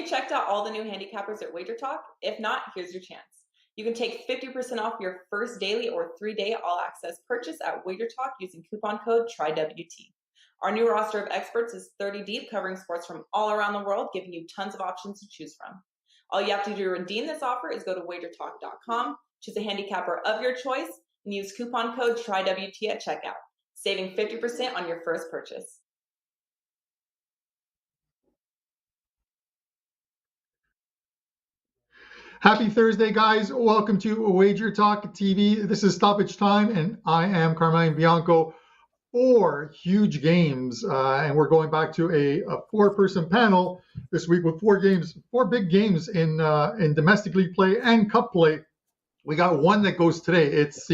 you checked out all the new handicappers at WagerTalk? If not, here's your chance. You can take 50% off your first daily or 3-day all-access purchase at WagerTalk using coupon code TRYWT. Our new roster of experts is 30 deep, covering sports from all around the world, giving you tons of options to choose from. All you have to do to redeem this offer is go to WagerTalk.com, choose a handicapper of your choice, and use coupon code TRYWT at checkout, saving 50% on your first purchase. Happy Thursday, guys. Welcome to WagerTalk TV. This is Stoppage Time, and I am Carmine Bianco. 4 huge games, and we're going back to a 4-person panel this week with 4 big games in domestic league play and cup play. We got one that goes today. It's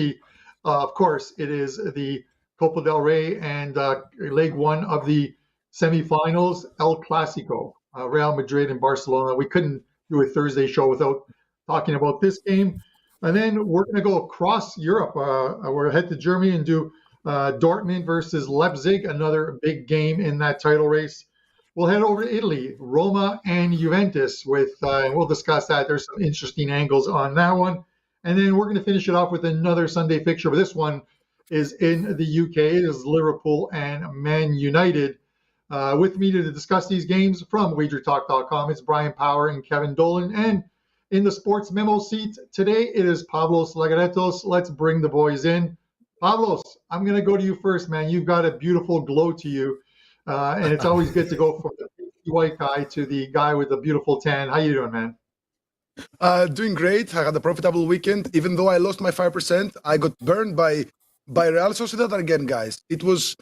of course, it is the Copa del Rey and leg 1 of the semifinals, El Clasico, Real Madrid and Barcelona. We couldn't do a Thursday show without talking about this game. And then we're going to go across Europe. We're head to Germany and do Dortmund versus Leipzig, another big game in that title race. We'll head over to Italy, Roma and Juventus, and we'll discuss that. There's some interesting angles on that one. And then we're going to finish it off with another Sunday fixture. But this one is in the UK. It is Liverpool and Man United. With me to discuss these games from WagerTalk.com, it's Brian Power and Kevin Dolan. And in the sports memo seat today, it is Pavlos Lagaretos. Let's bring the boys in. Pavlos, I'm going to go to you first, man. You've got a beautiful glow to you, and it's always good to go from the white guy to the guy with the beautiful tan. How you doing, man? Doing great. I had a profitable weekend. Even though I lost my 5%, I got burned by Real Sociedad again, guys. It was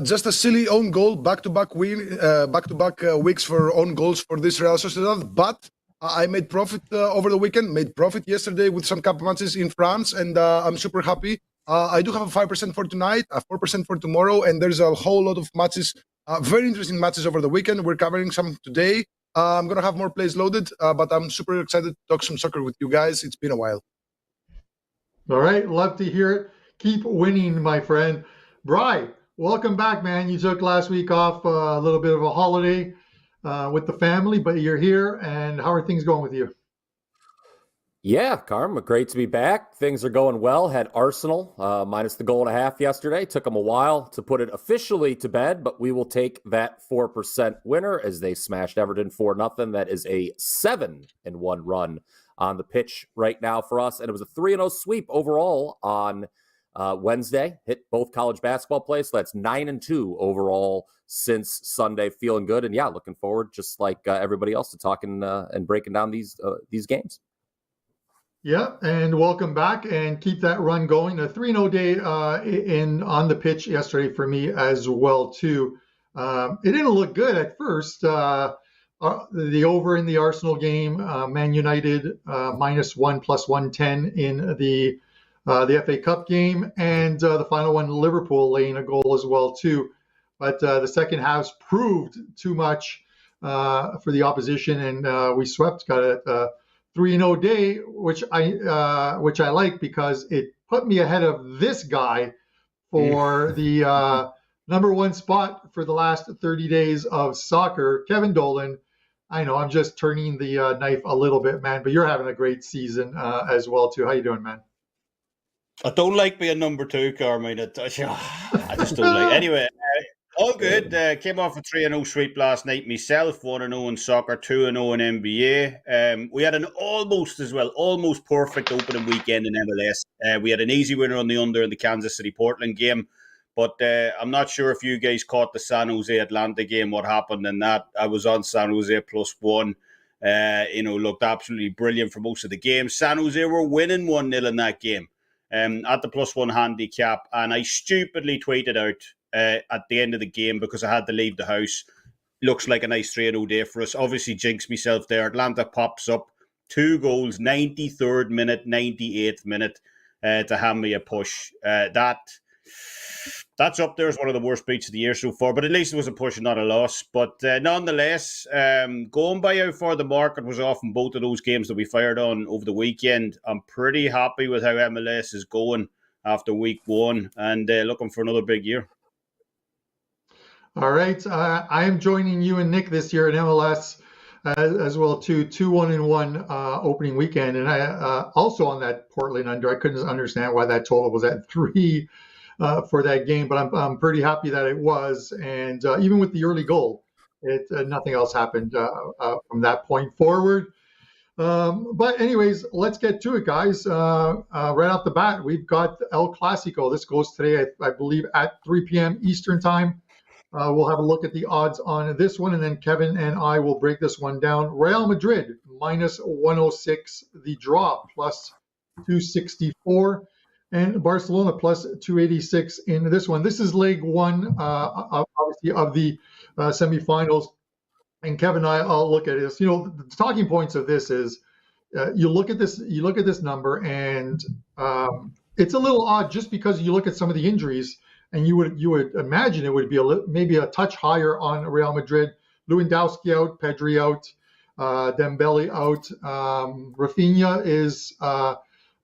just a silly own goal, back-to-back weeks for own goals for this Real Sociedad. But I made profit over the weekend, made profit yesterday with some cup matches in France, and I'm super happy. I do have a 5% for tonight, a 4% for tomorrow, and there's a whole lot of matches, very interesting matches over the weekend. We're covering some today. I'm going to have more plays loaded, but I'm super excited to talk some soccer with you guys. It's been a while. All right, love to hear it. Keep winning, my friend. Bryan, welcome back, man. You took last week off a little bit of a holiday with the family, but you're here, and how are things going with you? Yeah, Carm, great to be back. Things are going well. Had Arsenal minus the 1.5 yesterday. Took them a while to put it officially to bed, but we will take that 4% winner as they smashed Everton 4-0. That is a 7-1 run on the pitch right now for us. And it was a 3-0 sweep overall on Wednesday. Hit both college basketball plays. So that's 9-2 overall since Sunday. Feeling good. And yeah, looking forward, just like everybody else, to talking and breaking down these games. Yeah, and welcome back, and keep that run going. A 3-0 day on the pitch yesterday for me as well too. It didn't look good at first. The over in the Arsenal game, Man United -1 plus 110 in the FA Cup game, and the final one, Liverpool laying a goal as well too. But the second halves proved too much for the opposition, and we swept. Got a 3-0 day, which I like because it put me ahead of this guy for the number 1 spot for the last 30 days of soccer, Kevin Dolan. I know I'm just turning the knife a little bit, man, but you're having a great season as well too. How you doing, man? I don't like being number 2, Carmine. I just don't like. Anyway. All good. Came off a 3-0 sweep last night myself, 1-0 in soccer, 2-0 in NBA. We had an almost perfect opening weekend in MLS. We had an easy winner on the under in the Kansas City-Portland game, but I'm not sure if you guys caught the San Jose-Atlanta game, what happened in that. I was on San Jose +1. Looked absolutely brilliant for most of the game. San Jose were winning 1-0 in that game at the +1 handicap, and I stupidly tweeted out at the end of the game because I had to leave the house. Looks like a nice 3-0 day for us. Obviously jinxed myself there. Atlanta pops up 2 goals, 93rd minute, 98th minute to hand me a push. That's up there as one of the worst beats of the year so far, but at least it was a push and not a loss. But nonetheless, going by how far the market was off in both of those games that we fired on over the weekend, I'm pretty happy with how MLS is going after week 1 and looking for another big year. All right. I am joining you and Nick this year in MLS. as well too. 2-1-1 opening weekend, and I also on that Portland under. I couldn't understand why that total was at 3 for that game, but I'm pretty happy that it was. And even with the early goal, nothing else happened from that point forward. But anyways, let's get to it, guys. Right off the bat, we've got El Clasico. This goes today, I believe, at 3 p.m. Eastern time. We'll have a look at the odds on this one, and then Kevin and I will break this one down. Real Madrid, minus 106, the draw, plus 264, and Barcelona, plus 286 in this one. This is leg one, obviously, of the semifinals. And Kevin and I'll look at this. The talking points of this is you look at this number, and it's a little odd just because you look at some of the injuries, and you would imagine it would be maybe a touch higher on Real Madrid. Lewandowski out, Pedri out, Dembele out. Rafinha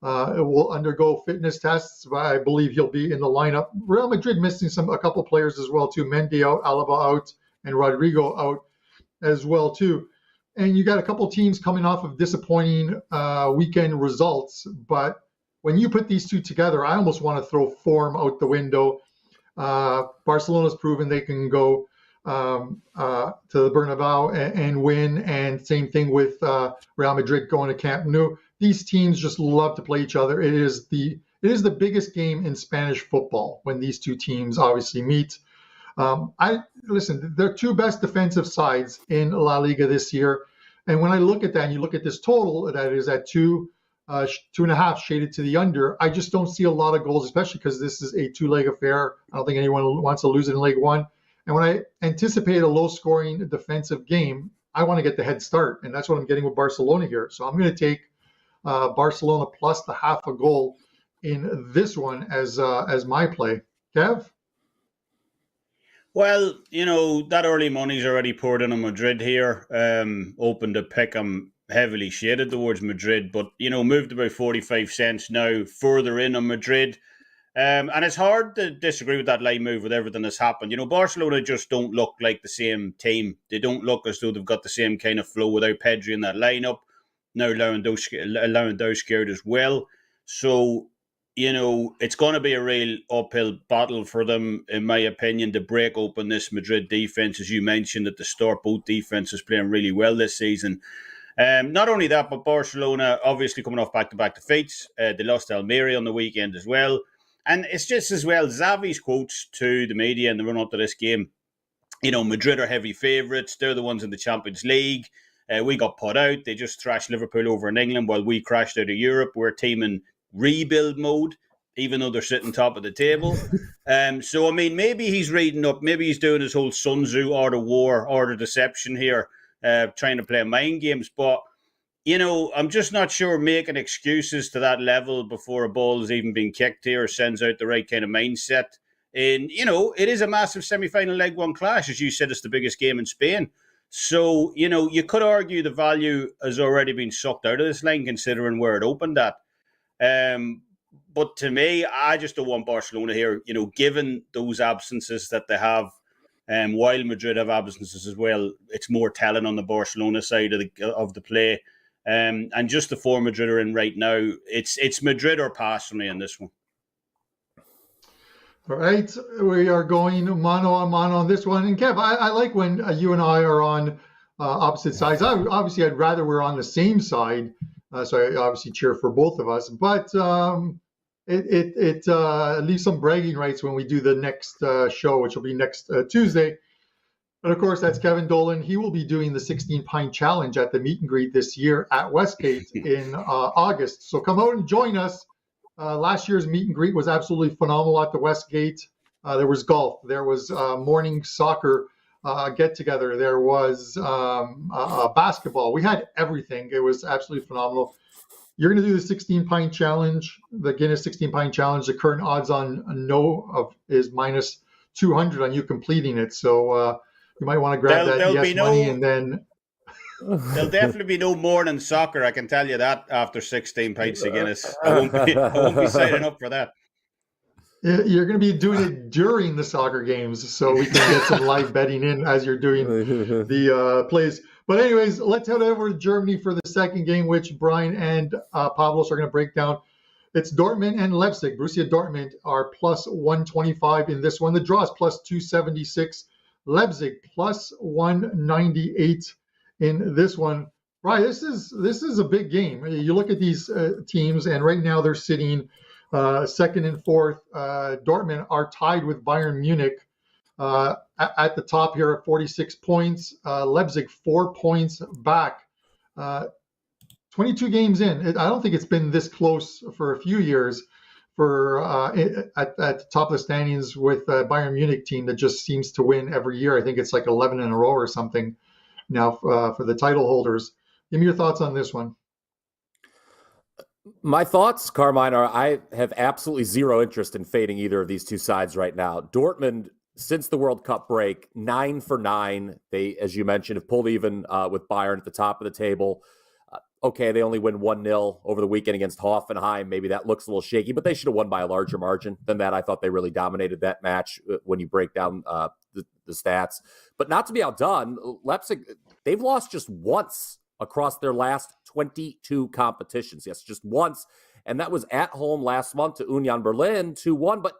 will undergo fitness tests, but I believe he'll be in the lineup. Real Madrid missing a couple players as well too. Mendy out, Alaba out, and Rodrigo out as well too. And you got a couple teams coming off of disappointing weekend results, but when you put these two together, I almost want to throw form out the window. Barcelona's proven they can go to the Bernabeu and win, and same thing with Real Madrid going to Camp Nou. These teams just love to play each other. It is the biggest game in Spanish football when these two teams obviously meet. Listen, they're two best defensive sides in La Liga this year. And when I look at that, and you look at this total that is at 2.5 shaded to the under, I just don't see a lot of goals, especially because this is a two-leg affair. I don't think anyone wants to lose it in leg one. And when I anticipate a low-scoring defensive game, I want to get the head start. And that's what I'm getting with Barcelona here. So I'm going to take Barcelona plus the half a goal in this one as my play. Kev? Well, that early money's already poured in on Madrid here. Open to pick them heavily shaded towards Madrid, but, moved about 45 cents now further in on Madrid. And it's hard to disagree with that line move with everything that's happened. Barcelona just don't look like the same team. They don't look as though they've got the same kind of flow without Pedri in that lineup. Now Lewandowski out as well. So, it's going to be a real uphill battle for them, in my opinion, to break open this Madrid defense. As you mentioned at the start, both defenses playing really well this season. Not only that, but Barcelona obviously coming off back-to-back defeats. They lost Almeria on the weekend as well. And it's just as well, Xavi's quotes to the media in the run-up to this game, Madrid are heavy favourites. They're the ones in the Champions League. We got put out. They just thrashed Liverpool over in England while we crashed out of Europe. We're a team in rebuild mode, even though they're sitting top of the table. So, maybe he's reading up. Maybe he's doing his whole Sun Tzu art of war, art of deception here, trying to play mind games. But, I'm just not sure making excuses to that level before a ball has even been kicked here sends out the right kind of mindset. And, it is a massive semi-final leg one clash. As you said, it's the biggest game in Spain. So, you could argue the value has already been sucked out of this line considering where it opened at. But to me, I just don't want Barcelona here, given those absences that they have. While Madrid have absences as well, it's more telling on the Barcelona side of the play. And just the form Madrid are in right now, it's Madrid or pass for me in this one. All right, we are going mano a mano on this one. And Kev, I like when you and I are on opposite sides. I'd rather we're on the same side. So I obviously cheer for both of us, but it leaves some bragging rights when we do the next show, which will be next Tuesday. And of course, that's Kevin Dolan. He will be doing the 16-pint challenge at the meet and greet this year at Westgate in August. So come out and join us. Last year's meet and greet was absolutely phenomenal at the Westgate. There was golf. There was morning soccer get together. There was basketball. We had everything. It was absolutely phenomenal. You're going to do the 16-pint challenge, the Guinness 16-pint challenge. The current odds on is minus 200 on you completing it. So you might want to grab that yes money and then. There'll definitely be no morning soccer. I can tell you that after 16 pints of Guinness. I won't be signing up for that. You're going to be doing it during the soccer games, so we can get some live betting in as you're doing the plays. But anyways, let's head over to Germany for the second game, which Bryan and Pavlos are going to break down. It's Dortmund and Leipzig. Borussia Dortmund are plus 125 in this one. The draw is plus 276. Leipzig plus 198 in this one. Right, this is a big game. You look at these teams, and right now they're sitting second and fourth. Dortmund are tied with Bayern Munich at the top here at 46 points. Leipzig 4 points back. 22 games in. I don't think it's been this close for a few years for at the top of the standings with the Bayern Munich team that just seems to win every year. I think it's like 11 in a row or something now for the title holders. Give me your thoughts on this one. My thoughts, Carmine, are I have absolutely zero interest in fading either of these two sides right now. Dortmund, since the World Cup break, 9 for 9. They, as you mentioned, have pulled even with Bayern at the top of the table. Okay, they only win 1-0 over the weekend against Hoffenheim. Maybe that looks a little shaky, but they should have won by a larger margin than that. I thought they really dominated that match when you break down the stats. But not to be outdone, Leipzig, they've lost just once across their last 22 competitions. Yes, just once. And that was at home last month to Union Berlin, 2-1. But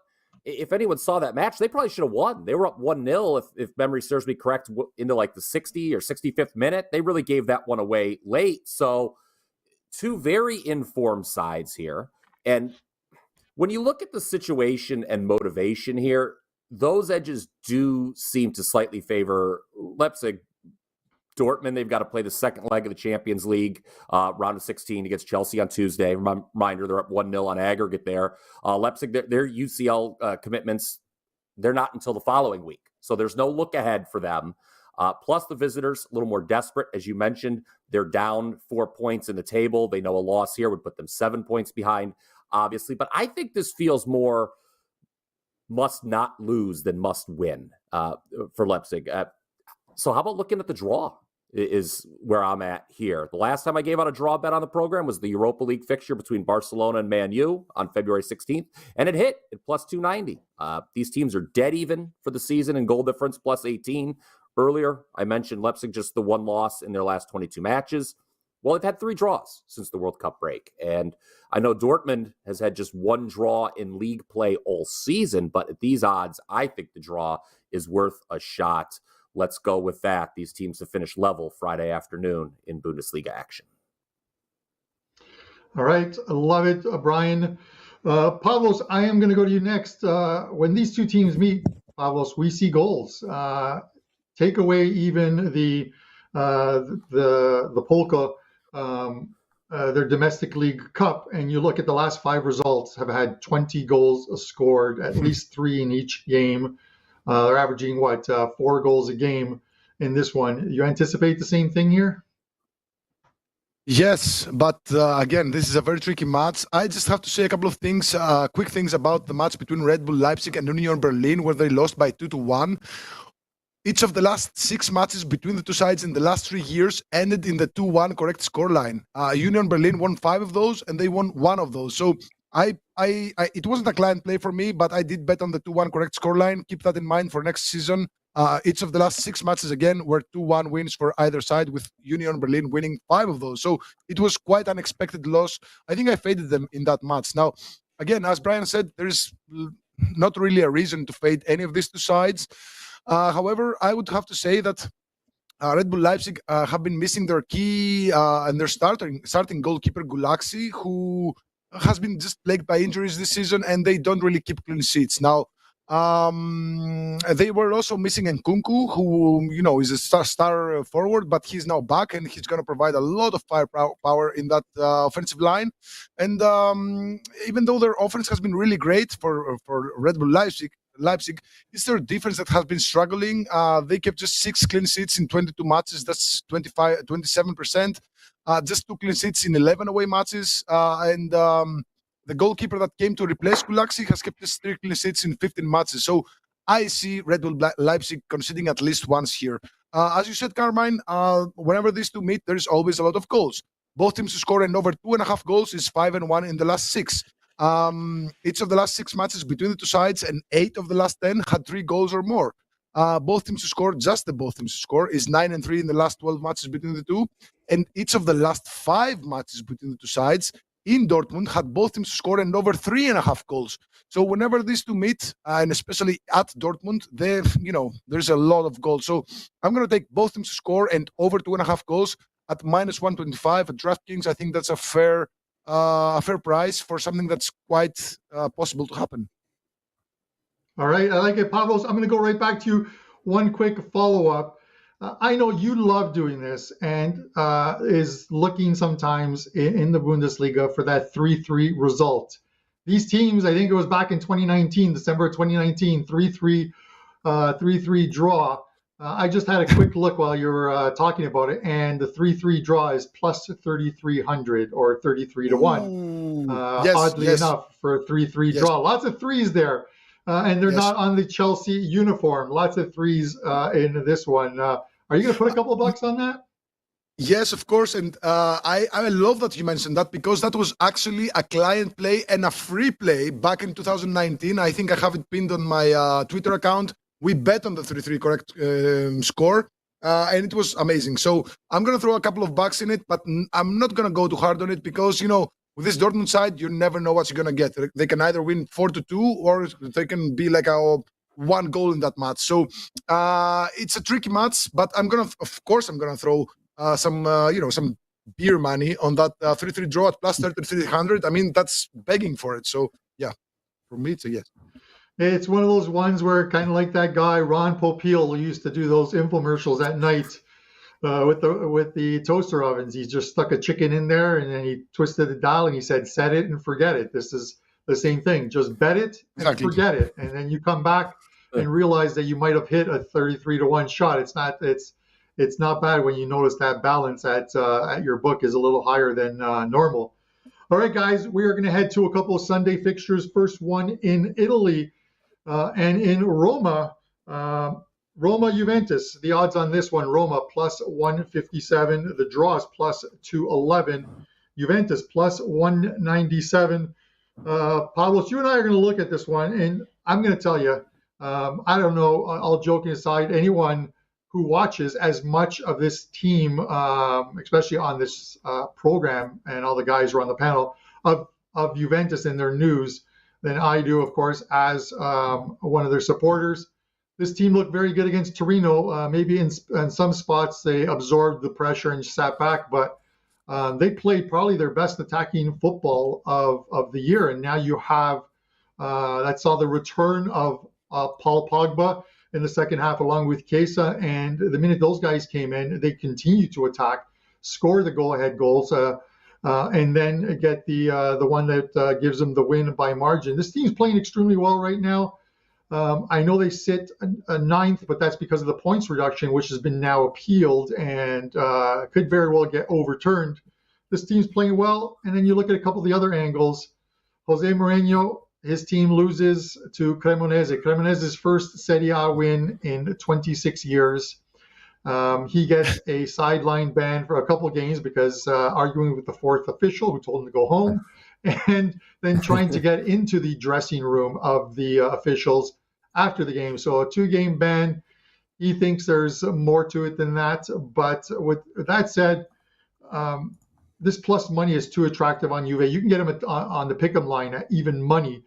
if anyone saw that match, they probably should have won. They were up 1-0, if memory serves me correct, into like the 60 or 65th minute. They really gave that one away late. So two very informed sides here. And when you look at the situation and motivation here, those edges do seem to slightly favor Leipzig. Dortmund, they've got to play the second leg of the Champions League, round of 16 against Chelsea on Tuesday. Reminder, they're up 1-0 on aggregate there. Leipzig, their UCL commitments, they're not until the following week. So there's no look ahead for them. Plus the visitors, a little more desperate. As you mentioned, they're down 4 points in the table. They know a loss here would put them 7 points behind, obviously. But I think this feels more must not lose than must win for Leipzig. So how about looking at the draw? Is where I'm at here. The last time I gave out a draw bet on the program was the Europa League fixture between Barcelona and Man U on February 16th, and it hit at plus 290. These teams are dead even for the season in goal difference, plus 18. Earlier, I mentioned Leipzig just the one loss in their last 22 matches. Well, they've had 3 draws since the World Cup break, and I know Dortmund has had just 1 draw in league play all season, but at these odds, I think the draw is worth a shot. Let's go with that. These teams have finished level Friday afternoon in Bundesliga action. All right. I love it, Bryan. Pavlos, I am going to go to you next. When these two teams meet, Pavlos, we see goals. Take away even the Polka, their domestic league cup, and you look at the last 5 results have had 20 goals scored, at least 3 in each game. They're averaging, 4 goals a game in this one. You anticipate the same thing here? Yes, but again, this is a very tricky match. I just have to say a couple of things, quick things about the match between Red Bull Leipzig and Union Berlin, where they lost by 2-1. Each of the last 6 matches between the two sides in the last 3 years ended in the 2-1 correct scoreline. Union Berlin won 5 of those, and they won 1 of those. So it wasn't a client play for me, but I did bet on the 2-1 correct scoreline. Keep that in mind for next season. Each of the last 6 matches, again, were 2-1 wins for either side, with Union Berlin winning 5 of those. So it was quite unexpected loss. I think I faded them in that match. Now, again, as Bryan said, there is not really a reason to fade any of these two sides. However, I would have to say that Red Bull Leipzig have been missing their key and their starting goalkeeper, Gulaxi, who has been just plagued by injuries this season, and they don't really keep clean sheets. Now, they were also missing Nkunku, who, is a star forward, but he's now back, and he's going to provide a lot of firepower in that offensive line. And even though their offense has been really great for Red Bull Leipzig, it's their defense that has been struggling. They kept just 6 clean sheets in 22 matches. That's 27%. Just 2 clean sheets in 11 away matches. And the goalkeeper that came to replace Gulaxi has kept just 3 clean sheets in 15 matches. So I see Red Bull Leipzig conceding at least once here. As you said, Carmine, whenever these two meet, there's always a lot of goals. Both teams who score over 2.5 goals is 5-1 in the last 6. Each of the last 6 matches between the two sides and 8 of the last 10 had 3 goals or more. both teams to score, just the both teams to score, is 9-3 in the last 12 matches between the two. And each of the last 5 matches between the two sides in Dortmund had both teams to score and over 3.5 goals. So whenever these two meet, and especially at Dortmund, there's a lot of goals. So I'm going to take both teams to score and over 2.5 goals at -125 at DraftKings. I think that's a fair price for something that's quite possible to happen. All right, I like it, Pavlos. I'm going to go right back to you. One quick follow-up. I know you love doing this and is looking sometimes in the Bundesliga for that 3-3 result. These teams, I think it was back in 2019, December 2019, 3-3 draw. I just had a quick look while you were talking about it, and the 3-3 draw is plus 3,300 or 33 to 1. Oddly enough, for a 3-3 draw. Lots of threes there. And they're not on the Chelsea uniform. Lots of threes in this one. Are you going to put a couple of bucks on that? Yes, of course. And I love that you mentioned that, because that was actually a client play and a free play back in 2019. I think I have it pinned on my Twitter account. We bet on the 3-3 correct score, and it was amazing. So I'm going to throw a couple of bucks in it, but I'm not going to go too hard on it because, with this Dortmund side, you never know what you're going to get. They can either win 4-2 or they can be like a 1 goal in that match. So it's a tricky match, but I'm going to throw some beer money on that 3-3 draw at plus 3,300. I mean, that's begging for it. So yeah, for me, it's a yes. It's one of those ones where, kind of like that guy Ron Popeil, who used to do those infomercials at night with the toaster ovens. He just stuck a chicken in there and then he twisted the dial and he said, "Set it and forget it." This is the same thing. Just bet it and forget it, and then you come back and realize that you might have hit a 33 to 1 shot. It's not bad when you notice that balance at your book is a little higher than normal. All right, guys, we are going to head to a couple of Sunday fixtures. First one in Italy. And in Roma, Juventus, the odds on this one, Roma plus 157, the draw is plus 211, Juventus plus 197. Pavlos, you and I are going to look at this one, and I'm going to tell you, I don't know, all joking aside, anyone who watches as much of this team, especially on this program, and all the guys who are on the panel, of Juventus and their news, than I do, of course, as one of their supporters. This team looked very good against Torino. Maybe in some spots they absorbed the pressure and sat back, but they played probably their best attacking football of the year. And now you have, that saw the return of Paul Pogba in the second half along with Chiesa. And the minute those guys came in, they continued to attack, score the go-ahead goals, and then get the one that gives them the win by margin. This team's playing extremely well right now. I know they sit ninth, but that's because of the points reduction, which has been now appealed and could very well get overturned. This team's playing well. And then you look at a couple of the other angles. Jose Mourinho, his team loses to Cremonese. Cremonese's first Serie A win in 26 years. He gets a sideline ban for a couple of games because arguing with the fourth official who told him to go home, and then trying to get into the dressing room of the officials after the game. So a 2-game ban. He thinks there's more to it than that. But with that said, this plus money is too attractive on Juve. You can get him on the pick'em line at even money.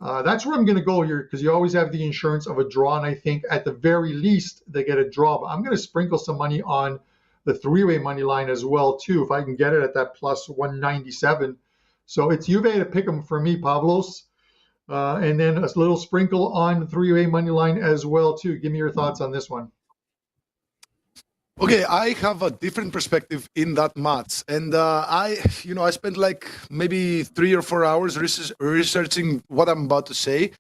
That's where I'm going to go here, because you always have the insurance of a draw, and I think at the very least they get a draw. But I'm going to sprinkle some money on the 3-way money line as well too, if I can get it at that plus 197. So it's Juve to pick them for me, Pavlos, and then a little sprinkle on the 3-way money line as well too. Give me your thoughts on this one. Okay, I have a different perspective in that match, and I spent like maybe 3 or 4 hours researching what I'm about to say.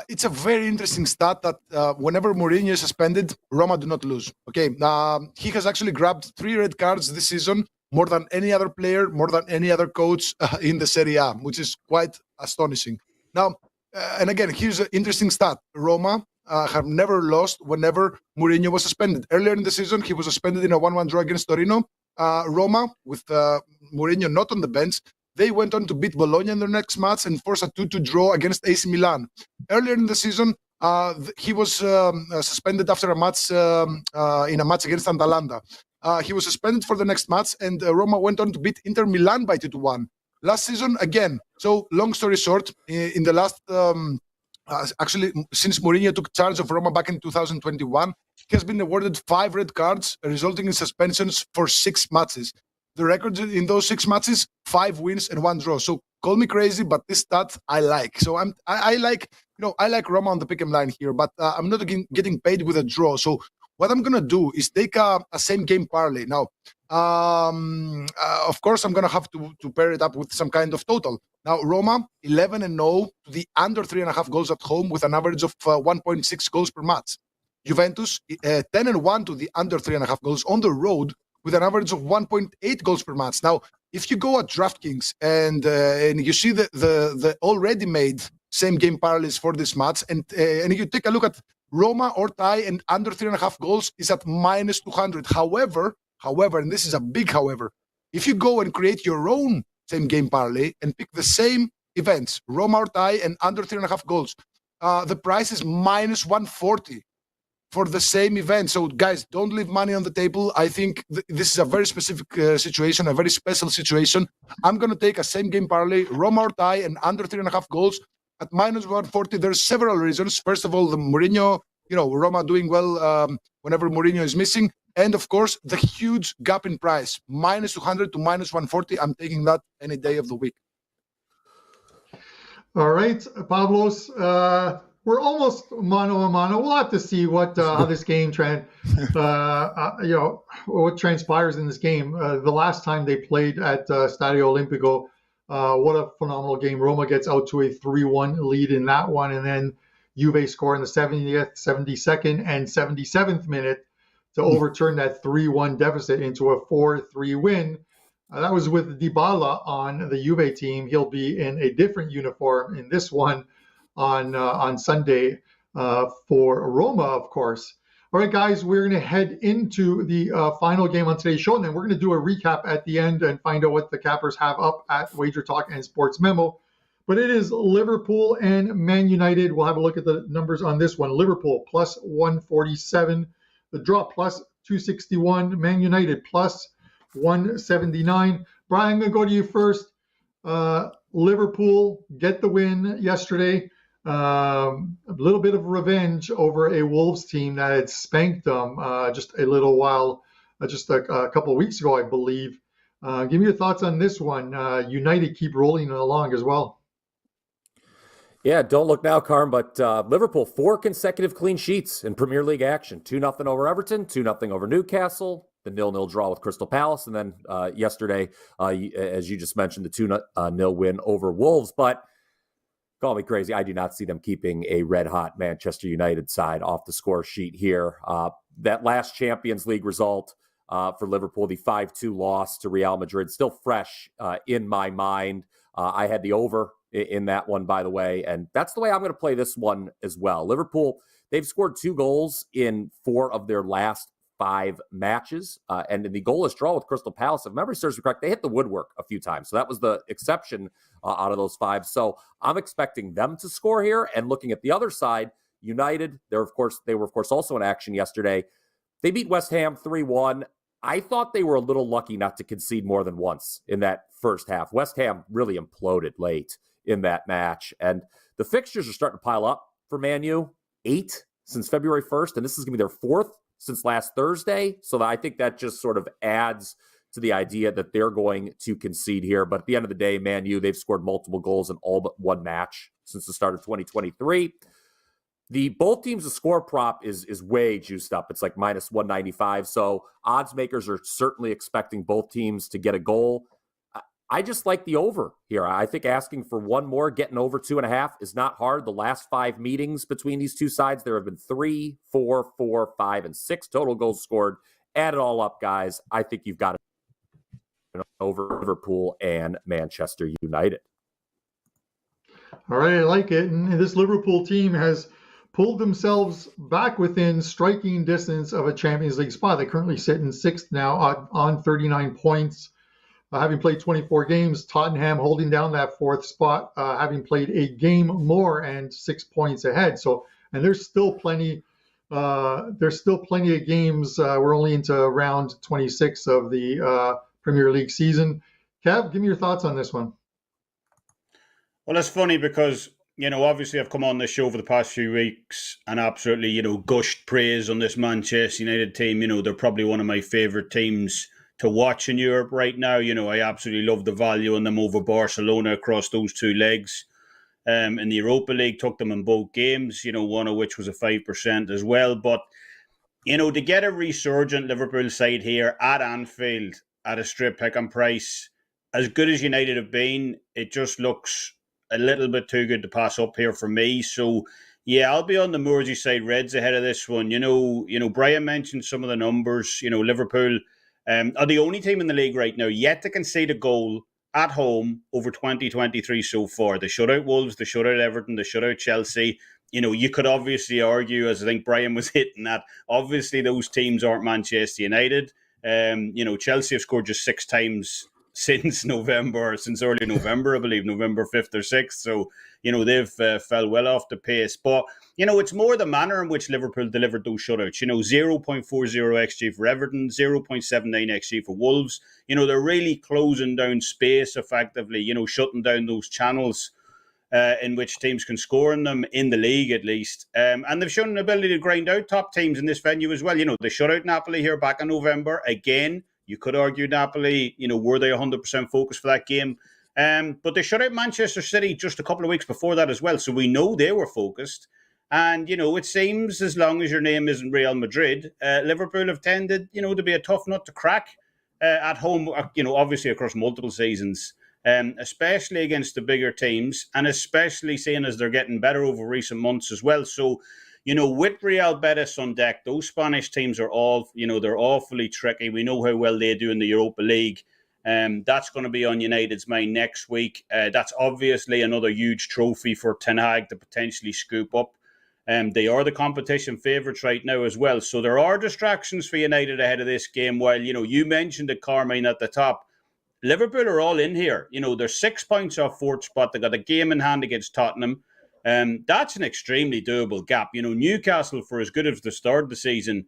It's a very interesting stat that whenever Mourinho is suspended, Roma do not lose. Okay, he has actually grabbed 3 red cards this season, more than any other player, more than any other coach in the Serie A, which is quite astonishing. Now, and again, here's an interesting stat: Roma have never lost whenever Mourinho was suspended. Earlier in the season, he was suspended in a 1-1 draw against Torino. Roma, with Mourinho not on the bench, they went on to beat Bologna in their next match and force a 2-2 draw against AC Milan. Earlier in the season, He was suspended after a match in a match against Atalanta. He was suspended for the next match, and Roma went on to beat Inter Milan by 2-1. Last season, again. So, long story short, in the last, actually, since Mourinho took charge of Roma back in 2021, he has been awarded 5 red cards, resulting in suspensions for 6 matches. The record in those 6 matches, 5 wins and 1 draw. So, call me crazy, but this stat I like. So I like, I like Roma on the pick 'em line here, but I'm not getting paid with a draw. So what I'm gonna do is take a same game parlay. Now, of course, I'm gonna have to pair it up with some kind of total. Now, Roma 11-0 to the under 3.5 goals at home with an average of 1.6 goals per match. Juventus 10-1 to the under 3.5 goals on the road with an average of 1.8 goals per match. Now, if you go at DraftKings and you see the already made same game parlays for this match, and you take a look at Roma or tie and under 3.5 goals is at -200. However, and this is a big however, if you go and create your own same game parlay and pick the same events, Roma or tie and under 3.5 goals, the price is -140. For the same event. So, guys, don't leave money on the table. I think this is a very specific situation, a very special situation. I'm going to take a same game parlay, Roma or tie, and under 3.5 goals at -140. There's several reasons. First of all, the Mourinho, Roma doing well whenever Mourinho is missing. And, of course, the huge gap in price, -200 to -140. I'm taking that any day of the week. All right, Pavlos. We're almost mano a mano. We'll have to see what how this game what transpires in this game. The last time they played at Stadio Olimpico, what a phenomenal game. Roma gets out to a 3-1 lead in that one, and then Juve score in the 70th, 72nd, and 77th minute to overturn that 3-1 deficit into a 4-3 win. That was with Dybala on the Juve team. He'll be in a different uniform in this one on Sunday for Roma, of course. All right, guys, we're going to head into the final game on today's show, and then we're going to do a recap at the end and find out what the cappers have up at Wager Talk and Sports Memo. But it is Liverpool and Man United. We'll have a look at the numbers on this one. Liverpool plus 147, the draw plus 261, Man United plus 179. Bryan, I'm going to go to you first. Liverpool get the win yesterday. A little bit of revenge over a Wolves team that had spanked them just a little while, just a couple of weeks ago, I believe. Give me your thoughts on this one. United keep rolling along as well. Yeah, don't look now, Carm, but Liverpool, 4 consecutive clean sheets in Premier League action. 2-0 over Everton, 2-0 over Newcastle, the 0-0 draw with Crystal Palace, and then yesterday, as you just mentioned, the 2-0 win over Wolves. But call me crazy, I do not see them keeping a red-hot Manchester United side off the score sheet here. That last Champions League result for Liverpool, the 5-2 loss to Real Madrid, still fresh in my mind. I had the over in that one, by the way, and that's the way I'm going to play this one as well. Liverpool, they've scored 2 goals in 4 of their last 5 matches, and in the goalless draw with Crystal Palace, if memory serves me correct, they hit the woodwork a few times. So that was the exception out of those 5. So I'm expecting them to score here. And looking at the other side, United, they were of course also in action yesterday. They beat West Ham 3-1. I thought they were a little lucky not to concede more than once in that first half. West Ham really imploded late in that match, and the fixtures are starting to pile up for Man U. 8 since February 1st, and this is going to be their 4th since last Thursday. So I think that just sort of adds to the idea that they're going to concede here. But at the end of the day, Man U, they've scored multiple goals in all but one match since the start of 2023. Both teams' the score prop is way juiced up. It's like -195. So odds makers are certainly expecting both teams to get a goal. I just like the over here. I think asking for one more, getting over 2.5 is not hard. The last 5 meetings between these two sides, there have been 3, 4, 4, 5, and 6 total goals scored. Add it all up, guys. I think you've got it over Liverpool and Manchester United. All right, I like it. And this Liverpool team has pulled themselves back within striking distance of a Champions League spot. They currently sit in 6th now on 39 points. Having played 24 games, Tottenham holding down that 4th spot, having played a game more and 6 points ahead. So and there's still plenty. There's still plenty of games. We're only into round 26 of the Premier League season. Kev, give me your thoughts on this one. Well, it's funny because, obviously I've come on this show over the past few weeks and absolutely, gushed praise on this Manchester United team. They're probably one of my favourite teams to watch in Europe right now. I absolutely love the value on them over Barcelona across those two legs. In the Europa League, took them in both games, one of which was a 5% as well. But, to get a resurgent Liverpool side here at Anfield at a straight pick-and price, as good as United have been, it just looks a little bit too good to pass up here for me. So, yeah, I'll be on the Merseyside Reds ahead of this one. Bryan mentioned some of the numbers. Liverpool are the only team in the league right now yet to concede a goal at home over 2023 so far. They shut out Wolves, they shut out Everton, they shut out Chelsea. You could obviously argue, as I think Bryan was hitting at, obviously those teams aren't Manchester United. Chelsea have scored just 6 times since early November, I believe, November 5th or 6th. So, they've fell well off the pace. But, it's more the manner in which Liverpool delivered those shutouts. 0.40 XG for Everton, 0.79 XG for Wolves. They're really closing down space effectively, shutting down those channels in which teams can score in them, in the league at least. And they've shown an ability to grind out top teams in this venue as well. They shut out Napoli here back in November. Again, you could argue Napoli, were they 100% focused for that game? But they shut out Manchester City just a couple of weeks before that as well. So we know they were focused. And, it seems as long as your name isn't Real Madrid, Liverpool have tended, to be a tough nut to crack at home, obviously across multiple seasons, especially against the bigger teams, and especially seeing as they're getting better over recent months as well. So, with Real Betis on deck, those Spanish teams are all, they're awfully tricky. We know how well they do in the Europa League. That's going to be on United's mind next week. That's obviously another huge trophy for Ten Hag to potentially scoop up. They are the competition favourites right now as well. So there are distractions for United ahead of this game. While, you mentioned it, Carmine, at the top, Liverpool are all in here. They're 6 points off fourth spot. They got a game in hand against Tottenham. That's an extremely doable gap. Newcastle, for as good as the start of the season,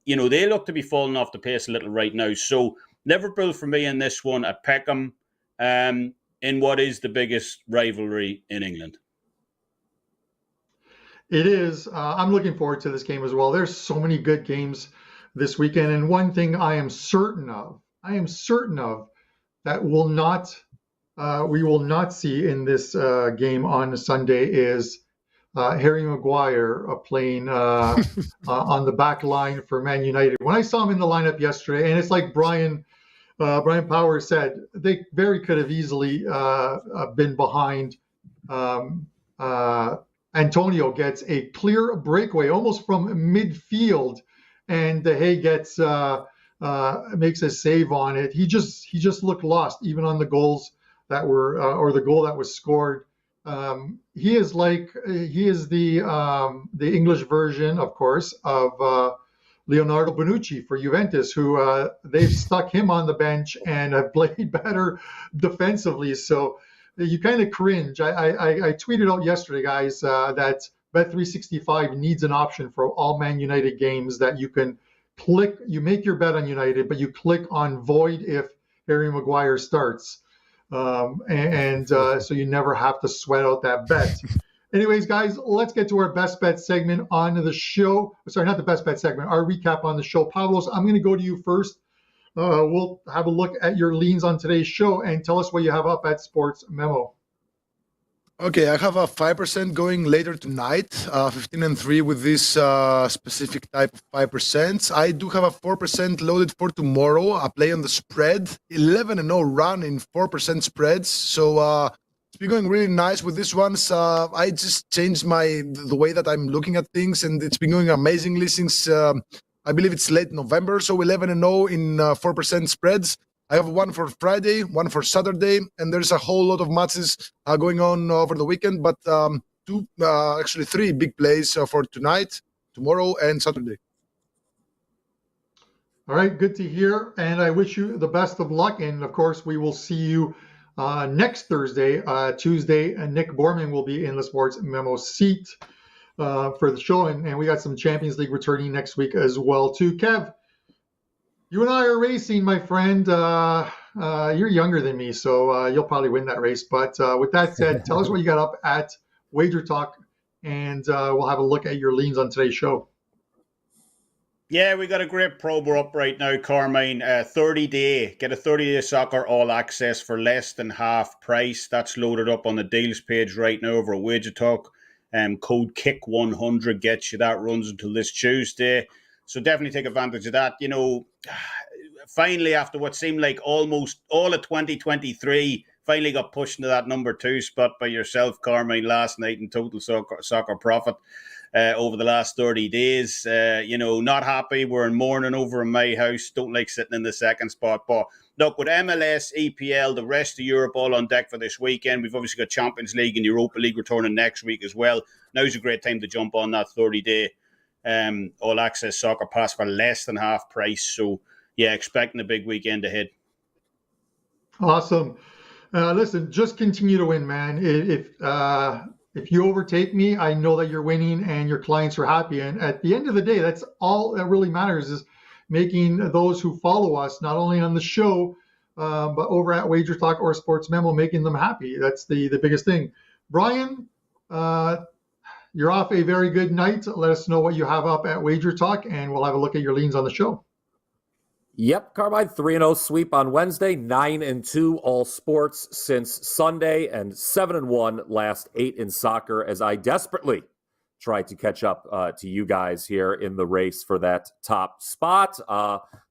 they look to be falling off the pace a little right now. So Liverpool for me in this one at Peckham, in what is the biggest rivalry in England. It is. I'm looking forward to this game as well. There's so many good games this weekend. And one thing I am certain of that we will not see in this game on Sunday is Harry Maguire playing on the back line for Man United. When I saw him in the lineup yesterday, and it's like Bryan Powers said, they very could have easily been behind. Antonio gets a clear breakaway almost from midfield, and De Gea makes a save on it. He just looked lost, even on the goals that were or the goal that was scored. He is the English version, of course, of Leonardo Bonucci for Juventus, who they've stuck him on the bench and have played better defensively. So you kind of cringe. I tweeted out yesterday, guys, that Bet365 needs an option for all Man United games that you can click. You make your bet on United, but you click on void if Harry Maguire starts. So you never have to sweat out that bet. Anyways, guys, let's get to our best bet segment on the show. Sorry, not the best bet segment, our recap on the show. Pavlos, I'm going to go to you first. We'll have a look at your leans on today's show and tell us what you have up at Sports Memo. Okay, I have a 5% going later tonight, 15-3 with this specific type of 5%. I do have a 4% loaded for tomorrow. I play on the spread, 11-0 run in 4% spreads. So it's been going really nice with these ones. I just changed the way that I'm looking at things, and it's been going amazingly since I believe it's late November. So 11-0 in 4% spreads. I have one for Friday, one for Saturday, and there's a whole lot of matches going on over the weekend, but actually 3 big plays for tonight, tomorrow, and Saturday. All right, good to hear, and I wish you the best of luck. And of course, we will see you next Thursday, Tuesday, and Nick Borman will be in the Sports Memo seat. for the show, and we got some Champions League returning next week as well too. Kev, you and I are racing, my friend. You're younger than me, so you'll probably win that race. But with that said, tell us what you got up at WagerTalk, and we'll have a look at your leans on today's show. Yeah, we got a great promo up right now, Carmine. 30-day. Get a 30-day soccer all access for less than half price. That's loaded up on the deals page right now over at WagerTalk. Code KICK100 gets you. That runs until this Tuesday. So definitely take advantage of that. You know, finally, after what seemed like almost all of 2023, finally got pushed into that number 2 spot by yourself, Carmine, last night in total soccer profit. Over the last 30 days. Not happy. We're in mourning over in my house. Don't like sitting in the second spot. But look, with MLS, EPL, the rest of Europe all on deck for this weekend. We've obviously got Champions League and Europa League returning next week as well. Now's a great time to jump on that 30-day all-access soccer pass for less than half price. So, yeah, expecting a big weekend ahead. Awesome. Listen, just continue to win, man. If you overtake me, I know that you're winning and your clients are happy. And at the end of the day, that's all that really matters, is making those who follow us, not only on the show, but over at WagerTalk or Sports Memo, making them happy. That's the biggest thing. Bryan, you're off a very good night. Let us know what you have up at WagerTalk, and we'll have a look at your leans on the show. Yep, Carmine, 3-0 sweep on Wednesday, 9-2 all sports since Sunday, and 7-1 last 8 in soccer, as I desperately try to catch up to you guys here in the race for that top spot.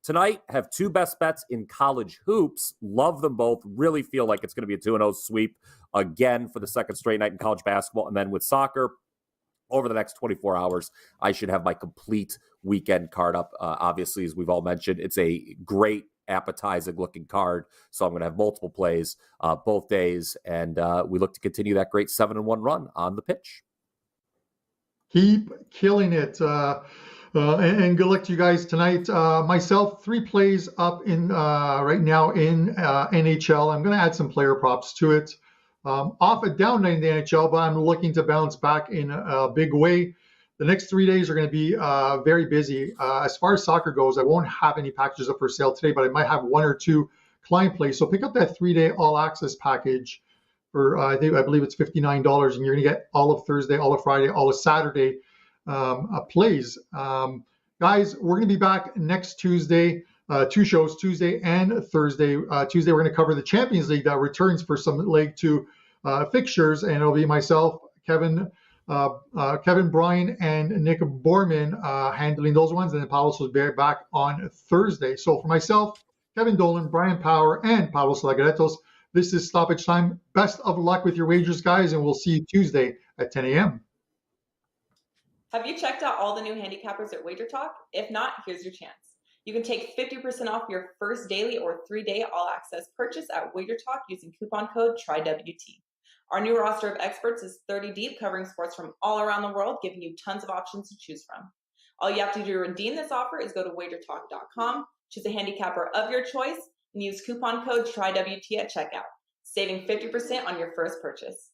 Tonight, have 2 best bets in college hoops. Love them both. Really feel like it's going to be a 2-0 sweep again for the second straight night in college basketball. And then with soccer, over the next 24 hours, I should have my complete weekend card up. Obviously, as we've all mentioned, it's a great appetizing looking card. So I'm going to have multiple plays both days. And we look to continue that great 7-1 run on the pitch. Keep killing it. And good luck to you guys tonight. Myself, 3 plays up in right now in NHL. I'm going to add some player props to it. Off a down night in the NHL, but I'm looking to bounce back in a big way. The next 3 days are going to be very busy. As far as soccer goes, I won't have any packages up for sale today, but I might have 1 or 2 client plays. So pick up that 3-day all-access package for I believe it's $59, and you're going to get all of Thursday, all of Friday, all of Saturday plays. Guys, we're going to be back next Tuesday. 2 shows, Tuesday and Thursday. Tuesday, we're going to cover the Champions League that returns for some League 2 fixtures, and it'll be myself, Kevin, Bryan, and Nick Borman handling those ones, and then Pavlos will be back on Thursday. So for myself, Kevin Dolan, Brian Power, and Pavlos Lagaretos, this is Stoppage Time. Best of luck with your wagers, guys, and we'll see you Tuesday at 10 a.m. Have you checked out all the new handicappers at WagerTalk? If not, here's your chance. You can take 50% off your first daily or 3-day all-access purchase at WagerTalk using coupon code TRYWT. Our new roster of experts is 30 deep, covering sports from all around the world, giving you tons of options to choose from. All you have to do to redeem this offer is go to WagerTalk.com, choose a handicapper of your choice, and use coupon code TRYWT at checkout, saving 50% on your first purchase.